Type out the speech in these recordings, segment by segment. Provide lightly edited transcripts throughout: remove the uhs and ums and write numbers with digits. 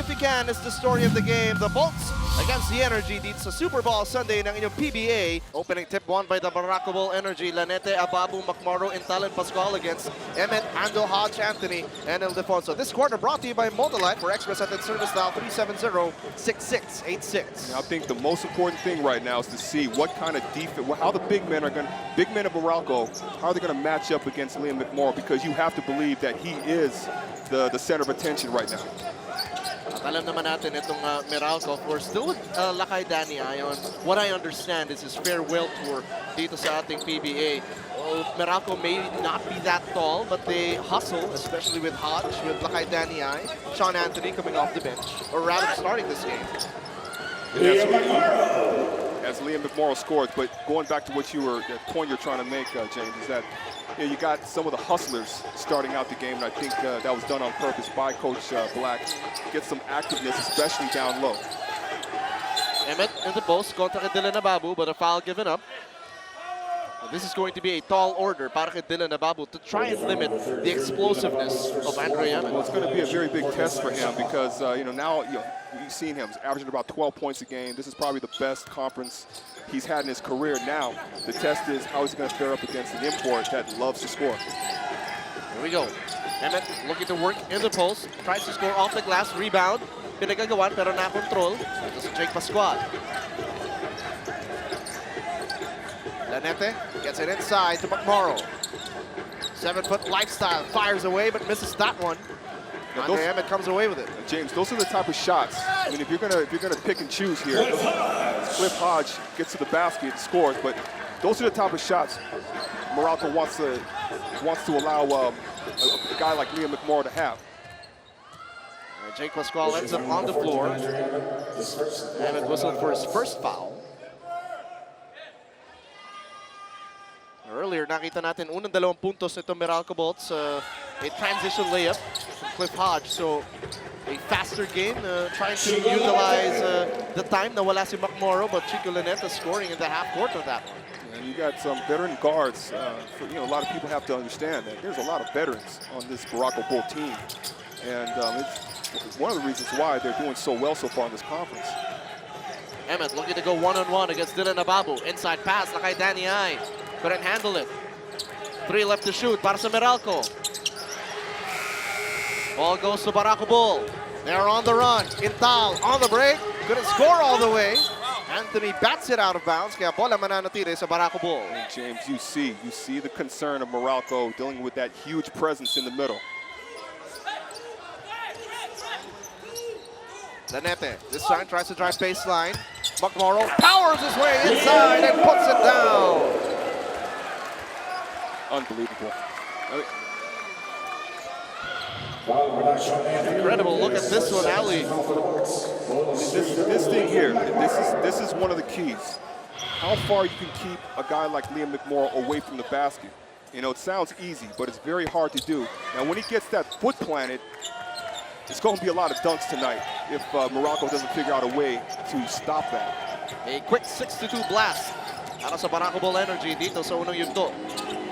if you can is the story of the game. The Bolts against the Energy dito sa Super Bowl Sunday ng inyong PBA. Opening tip won by the Barako Energy. Lanete, Ababu, Macmaro, Intal, and Pascual against Emmett, Ando, Hodge, Anthony, and Ildefonso. This quarter brought to you by Modalite for Express at service dial 370-6686. I think the most important thing right now is to see what kind of defense, how the big men of Meralco, how are they going to match up against Liam McMorrow, because you have to believe that he is the center of attention right now. Alam naman natin itong Meralco, of course, still with Lakay Danny Ayon. What I understand is his farewell tour dito sa ating PBA. Meralco may not be that tall, but they hustle, especially with Hodge, with Lakay Danny Ay, Sean Anthony coming off the bench, or rather starting this game. As Liam McMorrow scores, but going back to what the point you're trying to make, James, is that you got some of the hustlers starting out the game, and I think that was done on purpose by Coach Black. Get some activeness, especially down low. Emmett in the post, kontra kay Dylan Ababu, but a foul given up. This is going to be a tall order para kay Dylan Ababu to try and limit the explosiveness of Andre Emmett. Well, it's going to be a very big test for him because now we've seen him averaging about 12 points a game. This is probably the best conference he's had in his career. Now the test is how he's going to fare up against an import that loves to score. Here we go. Emmett looking to work in the post, tries to score off the glass, rebound. Pinagagawan pero na-control. Ito si Jake Pascual. Lanete gets it inside to McMorrow. 7-foot lifestyle, fires away but misses that one. Andre Emmett comes away with it. James, those are the type of shots. I mean, if you're gonna pick and choose here, Cliff Hodge gets to the basket, scores, but those are the type of shots Meralco wants to allow a guy like Liam McMorrow to have. Jake Pascual ends up on the floor. Emmett whistled for his first foul. Earlier, nakita natin unang 2 puntos nito Meralco Bolts. A transition layup from Cliff Hodge. So, a faster game, trying to utilize the time na wala si McMorrow, but Chico Laneta scoring in the half court of that one. And you got some veteran guards. A lot of people have to understand that there's a lot of veterans on this Barako Bull team. And it's one of the reasons why they're doing so well so far in this conference. Emmett looking to go one-on-one against Dylan Ababu. Inside pass, Lakay Danny Ay. Couldn't handle it. 3 left to shoot para sa Meralco. Ball goes to Barako Bull. They're on the run. Intal on the break. Couldn't score all the way. Anthony bats it out of bounds. Kaya bola mananatili sa Barako Bull. And James, you see the concern of Meralco dealing with that huge presence in the middle. Lanete this time tries to drive baseline. McMorrow powers his way inside and puts it down. Unbelievable. Incredible. Look at this one, Ali. This thing here, this is one of the keys. How far you can keep a guy like Liam McMorrow away from the basket. It sounds easy, but it's very hard to do. Now, when he gets that foot planted, it's going to be a lot of dunks tonight if Meralco doesn't figure out a way to stop that. A quick 6-2 blast out of sa Barako Bull Energy dito sa unang yugto.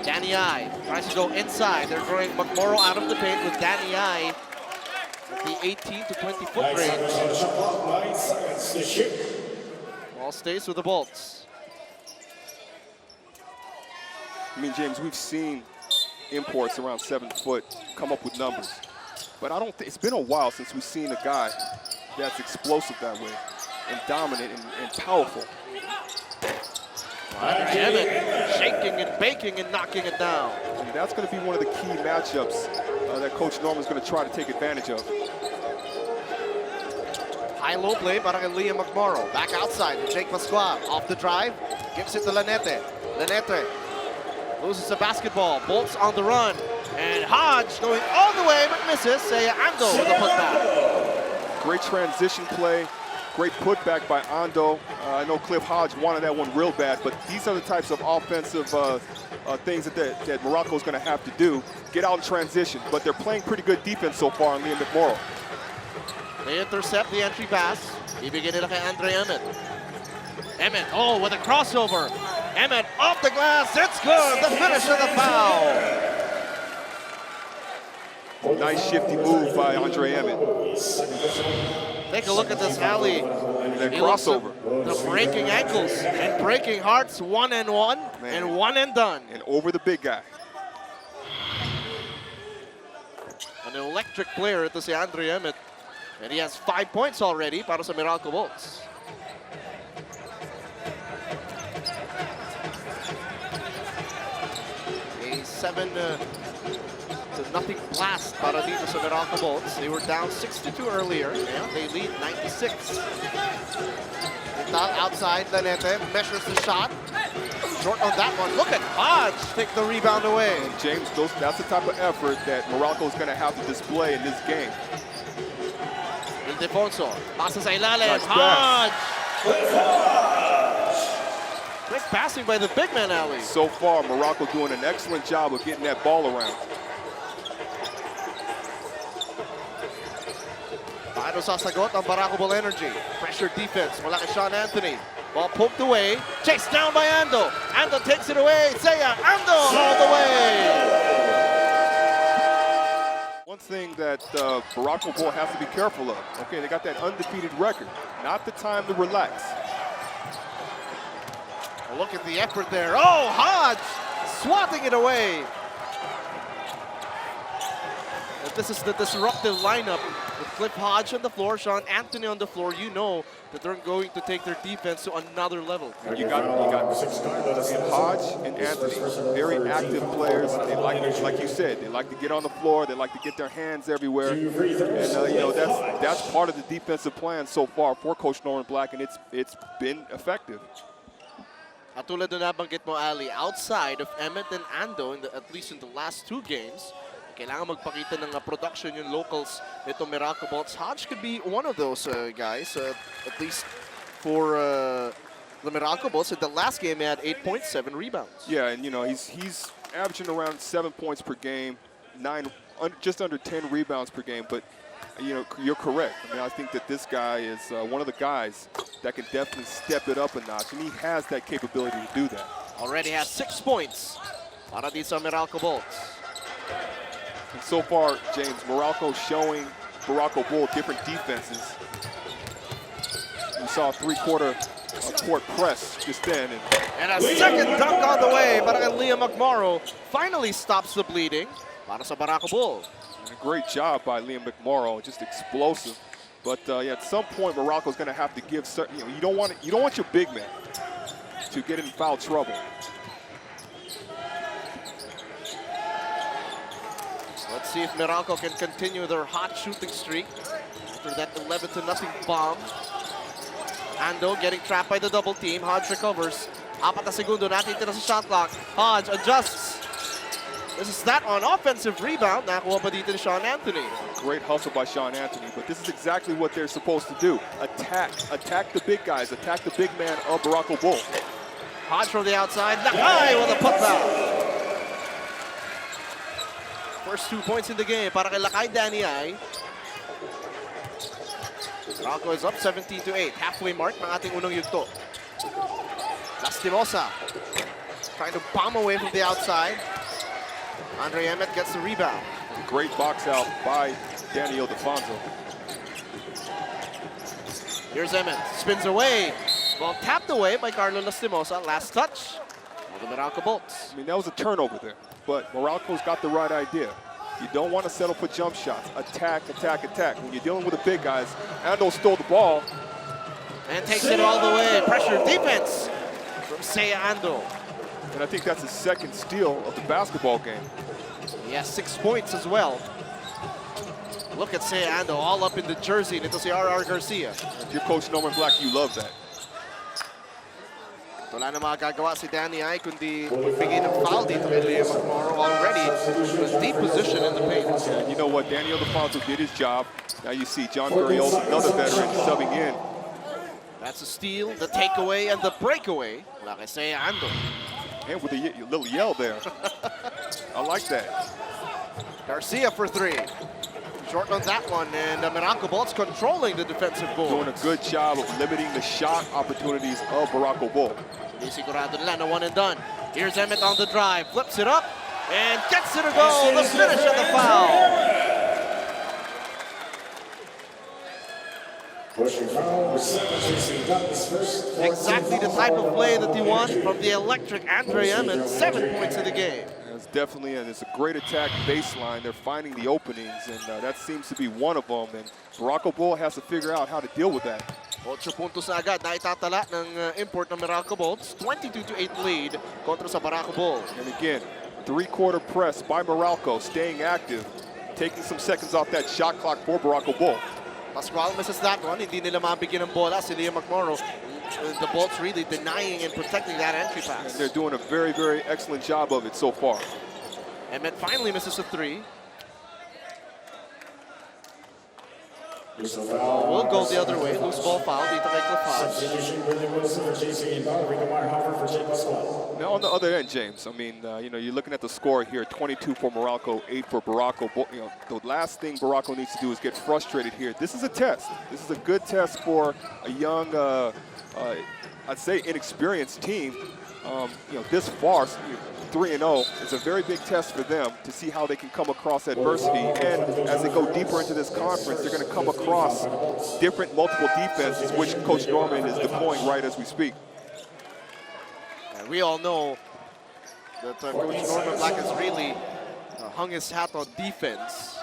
Danny Ay tries to go inside. They're throwing McMorrow out of the paint with Danny Ay at the 18 to 20 foot range. Ball stays with the Bolts. I mean, James, we've seen imports around 7 foot come up with numbers. But I don't think it's been a while since we've seen a guy that's explosive that way and dominant and powerful. Emmett shaking and baking and knocking it down. And that's going to be one of the key matchups that Coach Norman's going to try to take advantage of. High-low play para kay Liam McMorrow. Back outside to Jake Pascual. Off the drive, gives it to Lanete. Lanete loses the basketball. Bolts on the run. And Hodge going all the way, but misses. Ando with the putback. Great transition play. Great putback by Ando. I know Cliff Hodge wanted that one real bad, but these are the types of offensive things that Meralco is going to have to do. Get out in transition, but they're playing pretty good defense so far on Liam McMorrow. They intercept the entry pass. Ibigay nila kay Andre Emmett. Emmett, with a crossover. Emmett off the glass, it's good. The finish of the foul. Nice shifty move by Andre Emmett. Take a look at this alley. That crossover. The breaking ankles and breaking hearts, 1-1 and one and done. And over the big guy. An electric player ito si Andre Emmett. And he has 5 points already para sa Meralco Bolts. A 7-0 blast para dito sa Meralco Bolts. They were down 6-2 earlier. Yeah, they lead 96. Outside Araneta, measures the shot. Short on that one. Look at Hodge take the rebound away. And James, that's the type of effort that Meralco is going to have to display in this game. Ildefonso, pasa sa ilalim. Nice Hodge! Quick passing by the big man, Ali. So far, Meralco doing an excellent job of getting that ball around. Paano sasagot ang Barako Ball Energy? Pressure defense mula kay Sean Anthony. Ball poked away. Chased down by Ando. Ando takes it away. Seiya Ando all the way. One thing that Barako Ball has to be careful of. Okay, they got that undefeated record. Not the time to relax. Well, look at the effort there. Oh, Hodge swatting it away. If this is the disruptive lineup with Cliff Hodge on the floor, Sean Anthony on the floor, you know that they're going to take their defense to another level. You got Hodge and Anthony, very active players. They like you said, they like to get on the floor. They like to get their hands everywhere. And you know that's part of the defensive plan so far for Coach Norman Black, and it's been effective. At tulad na nabanggit mo, Ali, outside of Emmett and Ando, at least in the last 2 games, kailangan magpakita ng production yung locals nito Meralco Bolts. Hodge could be one of those guys, at least for the Meralco Bolts. In the last game, he had 8.7 rebounds. Yeah, and you know he's averaging around 7 points per game, just under 10 rebounds per game. But you know you're correct. I mean, I think that this guy is one of the guys that can definitely step it up a notch, and he has that capability to do that. Already has 6 points para dito sa Meralco Bolts. And so far, James, Meralco showing Barako Bull different defenses. We saw a three-quarter court press just then. And a second dunk on the way. Para kay Liam McMorrow finally stops the bleeding para sa Barako Bull. And a great job by Liam McMorrow, just explosive. But yeah, at some point, Morocco's going to have to give certain. You don't want your big man to get in foul trouble. Let's see if Meralco can continue their hot shooting streak after that 11-0 bomb. Ando getting trapped by the double team. Hodge recovers. 4 na segundo natin tira sa shot clock. Hodge adjusts. This is that on offensive rebound. Nakuha pa dito ni Sean Anthony. Great hustle by Sean Anthony, but this is exactly what they're supposed to do. Attack the big guys, attack the big man of Barako Bull. Hodge from the outside. Lakay with a putback. First 2 points in the game para kay Lakay Danny Ay. Meralco is up 17-8. Halfway mark ng ating unang yugto. Lastimosa trying to bomb away from the outside. Andre Emmett gets the rebound. Great box out by Danny Ildefonso. Here's Emmett. Spins away. Ball tapped away by Carlo Lastimosa. Last touch of the Meralco Bolts. I mean, that was a turnover there. But Meralco's got the right idea. You don't want to settle for jump shots. Attack, attack, attack. When you're dealing with the big guys, Ando stole the ball. And takes it all the way. Pressure defense from Seiya Ando. And I think that's his second steal of the basketball game. He has 6 points as well. Look at Seiya Ando all up in the jersey nito si R.R. Garcia. If you're Coach Norman Black, you love that. Wala na magagawa si Danny Ay kundi magbigay ng foul dito kay Liam McMorrow already in a deep position in the paint. And you know what? Danny Ildefonso did his job. Now you see John Gurriel, another veteran, subbing in. That's a steal, the takeaway, and the breakaway. Wala kay Seiya Ando. And with a little yell there. I like that. Garcia for 3. Short on that one, and Meralco Bolts controlling the defensive board. Doing a good job of limiting the shot opportunities of Barako Bull. Sigurado nila na 1 and done. Here's Emmett on the drive, flips it up, and gets it a goal. The finish of the foul. Exactly the type of play that you want from the electric Andre Emmett. 7 points in the game. It's definitely, and it's a great attack baseline. They're finding the openings, and that seems to be one of them. And Barako Bull has to figure out how to deal with that. 8 puntos na agad na itatala ng import ng Meralco Bolts. 22-8 lead kontra sa Barako Bull. And again, three-quarter press by Meralco, staying active, taking some seconds off that shot clock for Barako Bull. Pascual misses that one. Hindi nila mabigyan ng bola si Liam McMorrow. The Bolts really denying and protecting that entry pass. And they're doing a very, very excellent job of it so far. Emmett finally misses a 3. We'll go the other way. Loose ball foul dito kay Clifford. Now on the other end, James, I mean, you know, you're looking at the score here, 22 for Meralco, 8 for Barako. You know, the last thing Barako needs to do is get frustrated here. This is a test. This is a good test for a young, I'd say inexperienced team. You know, this far, 3-0, it's a very big test for them to see how they can come across adversity. And as they go deeper into this conference, they're going to come across different multiple defenses, which Coach Norman is deploying right as we speak. And we all know that Coach Norman Black has really hung his hat on defense.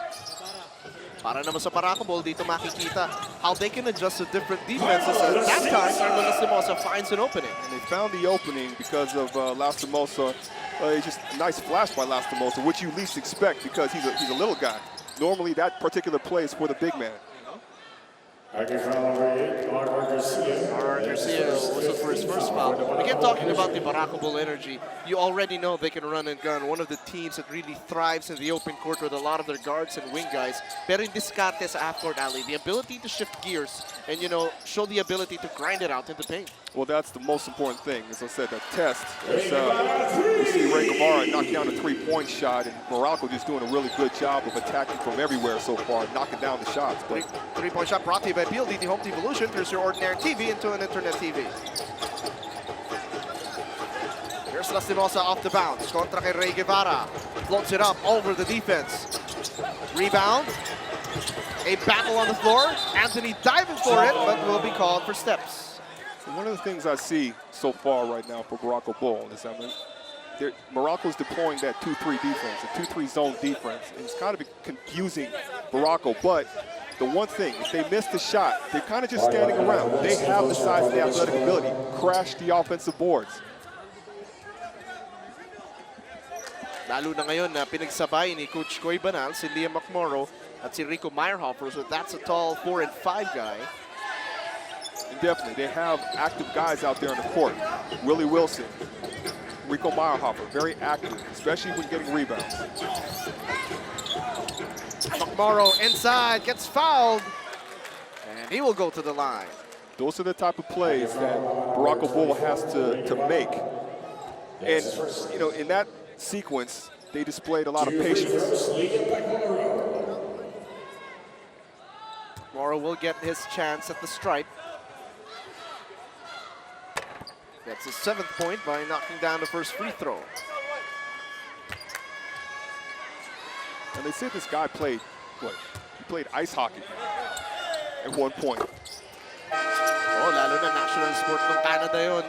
Para naman sa Barako Bull, dito makikita how they can adjust to different defenses. At that time, Carlo Lastimosa finds an opening. And they found the opening because of Lastimosa. It's just a nice flash by Lastimosa, which you least expect because he's a little guy. Normally, that particular play is for the big man. Garcia whistled for his first foul. Again, talking about the Barako Bull energy, you already know they can run and gun. One of the teams that really thrives in the open court with a lot of their guards and wing guys. Pero in diskarte sa half-court alley, the ability to shift gears and, you know, show the ability to grind it out in the paint. Well, that's the most important thing. As I said, the test. We see Ray Guevara knock down a three-point shot, and Meralco just doing a really good job of attacking from everywhere so far, knocking down the shots. But Three-point shot brought to you by PLDT Home Evolution. Here's your ordinary TV into an internet TV. Here's Lastimosa off the bounce. Contra kay Ray Guevara. Floats it up over the defense. Rebound. A battle on the floor. Anthony diving for it, but will be called for steps. one of the things I see so far right now for Barako Bull is, I mean, Meralco's deploying that 2-3 defense, a 2-3 zone defense. And it's kind of confusing Barako, but the one thing, if they miss the shot, they're kind of just standing around. They have the size and the athletic ability. Crash the offensive boards. Lalo na ngayon na pinagsabay ni Coach Koy Banal, si Liam McMorrow at si Rico Meyerhofer. So that's a tall 4 and 5 guy. And definitely, they have active guys out there on the court. Willie Wilson, Rico Meyerhofer, very active, especially when getting rebounds. McMorrow inside, gets fouled, and he will go to the line. Those are the type of plays that Barako Bull has to make. And, you know, in that sequence, they displayed a lot of patience. McMorrow will get his chance at the stripe. That's his 7th point by knocking down the first free throw. And they said this guy played, what? He played ice hockey at one point. Oh, lalo na national sport ng Canada yun.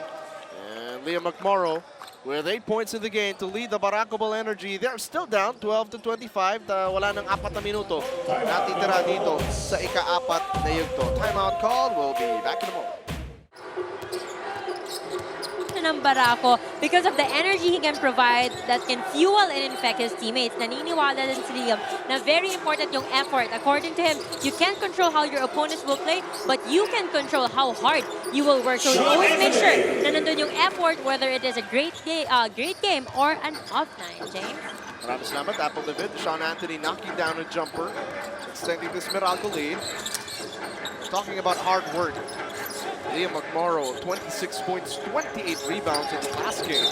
And Liam McMorrow with 8 points in the game to lead the Barako Bull Energy. They're still down 12-25. Wala nang 4 na minuto. Natitira dito sa ika-4 na yugto. Timeout call. We'll be back in a moment. Ng Barako because of the energy he can provide that can fuel and infect his teammates. Naniniwala din si Liam na very important yung effort. According to him, you can't control how your opponents will play, but you can control how hard you will work. So you always make sure na nandun yung effort, whether it is a great game or an off night. James? Maraming salamat. Apple David. Sean Anthony knocking down a jumper, extending this Meralco lead. Talking about hard work. Liam McMorrow, 26 points, 28 rebounds in the last game.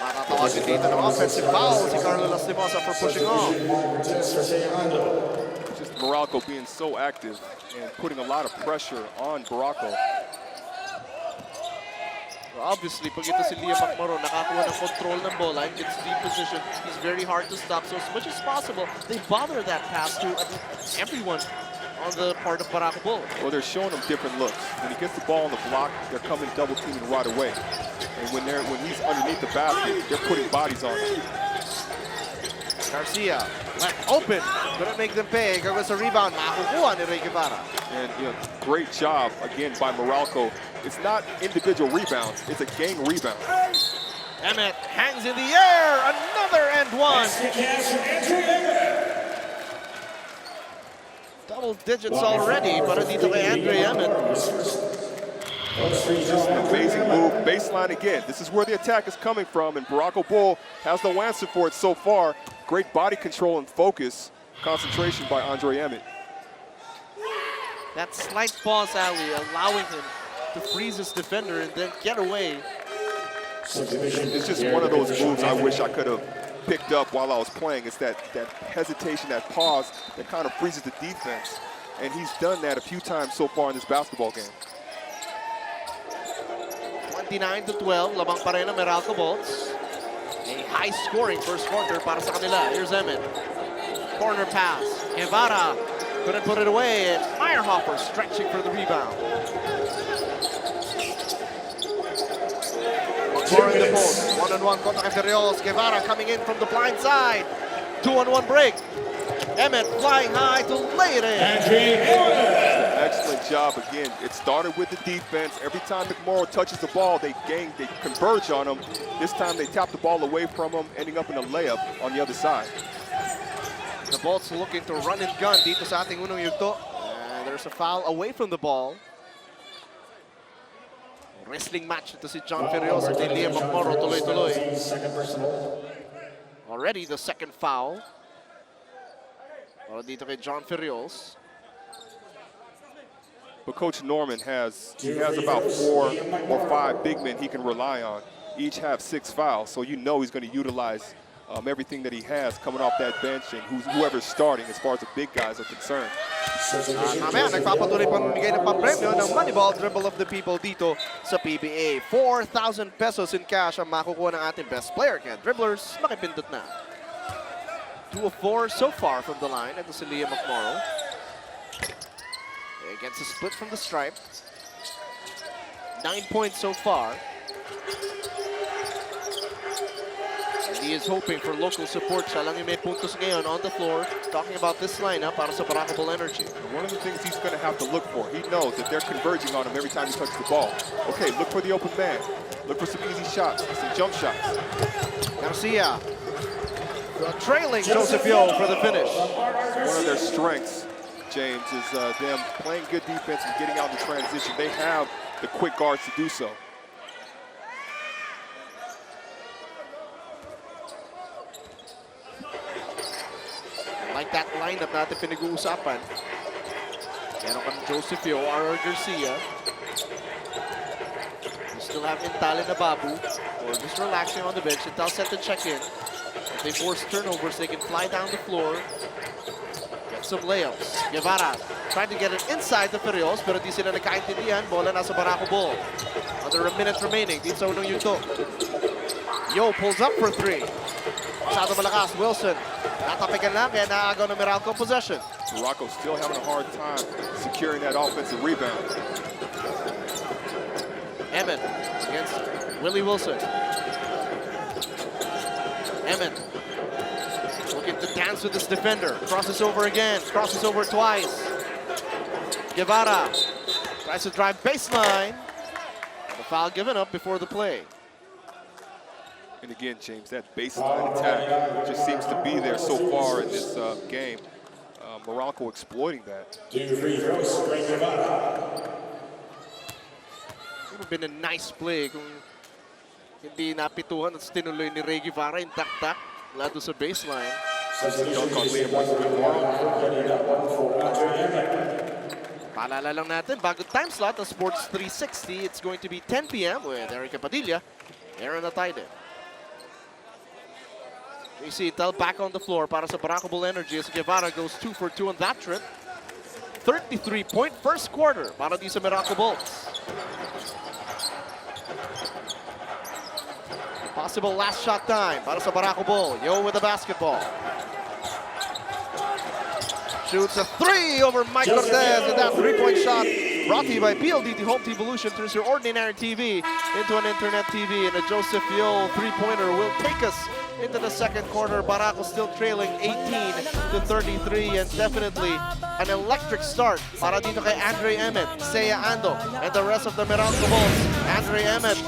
Matatawagin dito ng offensive foul si Carlo Lastimosa for pushing off. Just Meralco being so active and putting a lot of pressure on Barako. Obviously, pag ito si Liam McMorrow, nakakuha ng control ng bola and gets deep position, he's very hard to stop. So as much as possible, they bother that pass to everyone on the part of Barako Bull. Well, they're showing him different looks. When he gets the ball on the block, they're coming double teaming right away. And when he's underneath the basket, they're putting bodies on him. Garcia, left open. Couldn't make them pay. Gagawin sa rebound. Makukuha ni Rey Guevara. And great job, again, by Meralco. It's not individual rebounds. It's a gang rebound. Emmett hangs in the air. Another and one. Double digits already, para dito kay Andre Emmett. Just an amazing move. Baseline again. This is where the attack is coming from, and Barako Bull has no answer for it so far. Great body control and focus. Concentration by Andre Emmett. That slight pause alley allowing him to freeze his defender and then get away. It's just one of those moves I wish I could have picked up while I was playing. It's that hesitation, that pause that kind of freezes the defense. And he's done that a few times so far in this basketball game. 29-12, labang pa rin ang Meralco Bolts. A high-scoring first quarter para sa kanila. Here's Emmett. Corner pass. Guevara couldn't put it away, and Meyerhofer stretching for the rebound. More in the post. One-on-one contra kay Ferriols. Guevara coming in from the blind side. Two-on-one break. Emmett flying high to lay it in. Excellent job again. It started with the defense. Every time McMorrow touches the ball, they converge on him. This time they tap the ball away from him, ending up in a layup on the other side. The Bolts looking to run and gun dito sa ating unang yugto. And there's a foul away from the ball. Wrestling match ito si John Ferrios at Liam McMorrow tuloy-tuloy. Already the second foul. Dito kay John Ferrios. But Coach Norman has about 4 or 5 big men he can rely on. Each have 6 fouls, so you know he's going to utilize everything that he has coming off that bench and whoever's starting as far as the big guys are concerned. Mamaya, nagpapatuloy pamimigay ng pampremyo ng Moneyball Dribble of the People dito sa PBA. 4,000 pesos in cash ang makukuha ng ating best player. Kaya dribblers, makipindot na. 2 of 4 so far from the line. Ito si Liam McMorrow. Gets a split from the stripe. 9 points so far. And he is hoping for local support. Siya lang yung may puntos ngayon on the floor. Talking about this lineup para sa Barako Bull Energy. One of the things he's going to have to look for, he knows that they're converging on him every time he touches the ball. Okay, look for the open man. Look for some easy shots, some jump shots. Garcia. Trailing Joseph Yo for the finish. One of their strengths, James, is them playing good defense and getting out in the transition. They have the quick guards to do so. Like that lineup natin pinag-uusapan. Meron kang Joseph Yo, R.R. Garcia. You still have Intale na Babu, or just relaxing on the bench until set to check in. If they force turnovers, they can fly down the floor. Get some layups. Guevara trying to get it inside the Ferrios, pero di sila nagkaintindihan. Bola nasa Barako Bull. Under a minute remaining. Dito sa unang yugto. Yo pulls up for 3. Masyado malakas. Wilson. Natapigan lang, kaya naagaw ng Meralco possession. Barako still having a hard time securing that offensive rebound. Emmett against Willie Wilson. Emmett looking to dance with this defender. Crosses over again. Crosses over twice. Guevara tries to drive baseline. The foul given up before the play. And again, James, that baseline attack just seems to be there so far in this game. Meralco exploiting that. It would have been a nice play kung hindi napituhan at tinuloy ni Rey Guevara yung tak-tak lado sa baseline. Paalala lang natin, bago time slot ng Sports 360, it's going to be 10 p.m. with Erica Padilla, Aaron Ataide. JC Intel back on the floor para sa Barako Bull Energy as Guevara goes 2 for 2 on that trip. 33-point first quarter para di sa Meralco Bulls. Possible last shot time para sa Barako Bull. Yo with the basketball. shoots a 3 over Mike Cortez, and that 3-point shot brought to you by PLDT Home Evolution turns your ordinary TV into an internet TV, and a Joseph Yol 3-pointer will take us into the second quarter. Barako still trailing 18-33, and definitely an electric start para dito kay Andre Emmet, Seiya Ando, and the rest of the Meralco Bulls. Andre Emmet,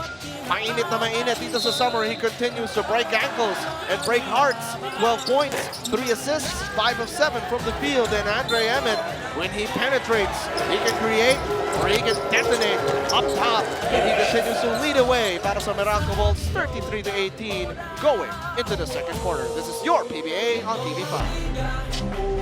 mainit na mainit dito sa summer. He continues to break ankles and break hearts. 12 points, 3 assists, 5 of 7 from the field. And Andre Emmet, when he penetrates, he can create or he can detonate up top. And he continues to lead away para sa Meralco Bulls, 33-18, going into the second quarter. This is your PBA on TV5.